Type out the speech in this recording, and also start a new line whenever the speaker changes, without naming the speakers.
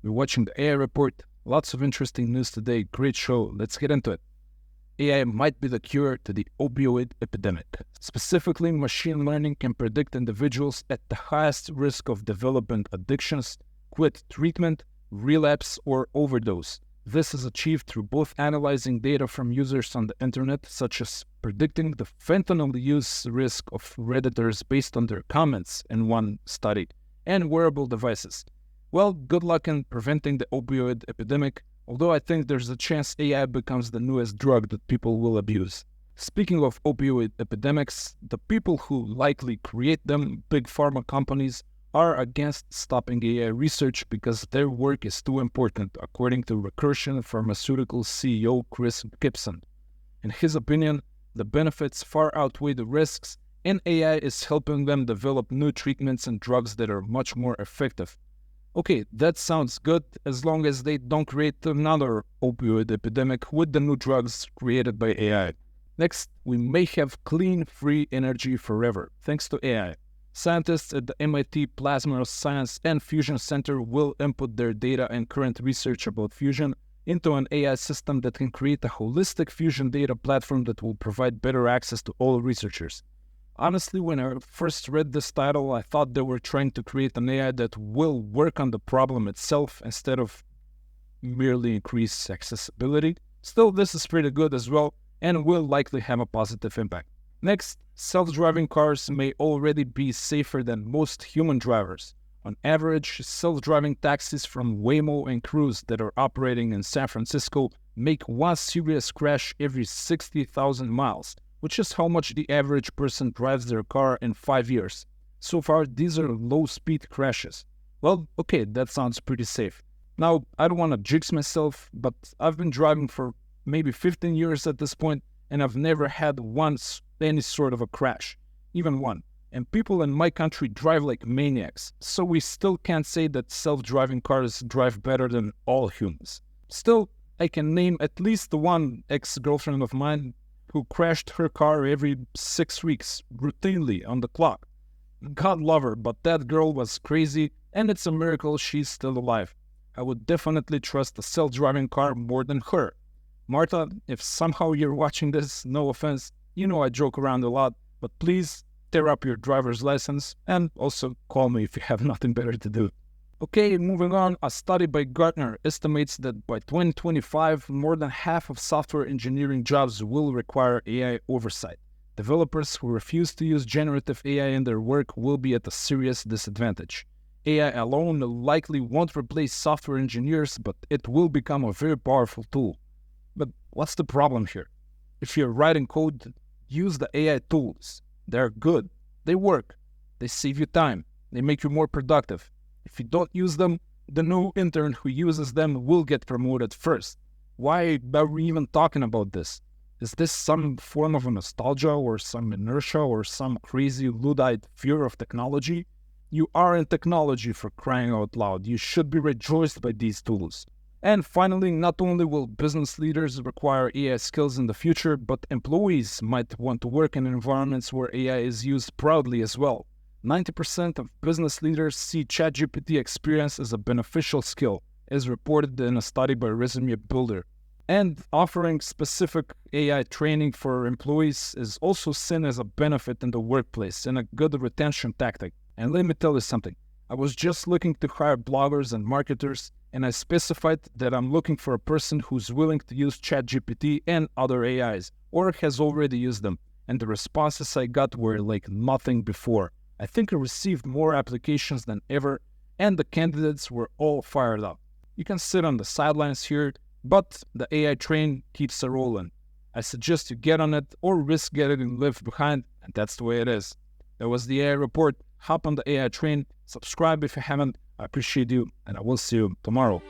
We're watching the AI report. Lots of interesting news today. Great show. Let's get into it. AI might be the cure to the opioid epidemic. Specifically, machine learning can predict individuals at the highest risk of developing addictions, quit treatment, relapse, or overdose. This is achieved through both analyzing data from users on the internet, such as predicting the fentanyl use risk of Redditors based on their comments in one study, and wearable devices. Well, good luck in preventing the opioid epidemic, although I think there's a chance AI becomes the newest drug that people will abuse. Speaking of opioid epidemics, the people who likely create them, Big Pharma companies, are against stopping AI research because their work is too important, according to Recursion Pharmaceuticals CEO Chris Gibson. In his opinion, the benefits far outweigh the risks, and AI is helping them develop new treatments and drugs that are much more effective. Okay, that sounds good as long as they don't create another opioid epidemic with the new drugs created by AI. Next, we may have clean, free energy forever, thanks to AI. Scientists at the MIT Plasma Science and Fusion Center will input their data and current research about fusion into an AI system that can create a holistic fusion data platform that will provide better access to all researchers. Honestly, when I first read this title, I thought they were trying to create an AI that will work on the problem itself instead of merely increase accessibility. Still, this is pretty good as well and will likely have a positive impact. Next, self-driving cars may already be safer than most human drivers. On average, self-driving taxis from Waymo and Cruise that are operating in San Francisco make one serious crash every 60,000 miles, which is how much the average person drives their car in 5 years. So far, these are low-speed crashes. Well, okay, that sounds pretty safe. Now, I don't want to jinx myself, but I've been driving for maybe 15 years at this point, and I've never had once any sort of a crash, even one. And people in my country drive like maniacs, so we still can't say that self-driving cars drive better than all humans. Still, I can name at least one ex-girlfriend of mine who crashed her car every 6 weeks, routinely on the clock. God love her, but that girl was crazy, and it's a miracle she's still alive. I would definitely trust a self-driving car more than her. Martha, if somehow you're watching this, no offense, you know I joke around a lot, but please tear up your driver's license and also call me if you have nothing better to do. Okay, moving on, a study by Gartner estimates that by 2025, more than half of software engineering jobs will require AI oversight. Developers who refuse to use generative AI in their work will be at a serious disadvantage. AI alone likely won't replace software engineers, but it will become a very powerful tool. But what's the problem here? If you're writing code, use the AI tools. They're good. They work. They save you time. They make you more productive. If you don't use them, the new intern who uses them will get promoted first. Why are we even talking about this? Is this some form of a nostalgia or some inertia or some crazy Luddite fear of technology? You are in technology, for crying out loud. You should be rejoiced by these tools. And finally, not only will business leaders require AI skills in the future, but employees might want to work in environments where AI is used proudly as well. 90% of business leaders see ChatGPT experience as a beneficial skill, as reported in a study by Resume Builder. And offering specific AI training for employees is also seen as a benefit in the workplace and a good retention tactic. And let me tell you something. I was just looking to hire bloggers and marketers, and I specified that I'm looking for a person who's willing to use ChatGPT and other AIs, or has already used them. And the responses I got were like nothing before. I think I received more applications than ever, and the candidates were all fired up. You can sit on the sidelines here, but the AI train keeps a rolling. I suggest you get on it or risk getting left behind, and that's the way it is. That was the AI report. Hop on the AI train, subscribe if you haven't. I appreciate you, and I will see you tomorrow.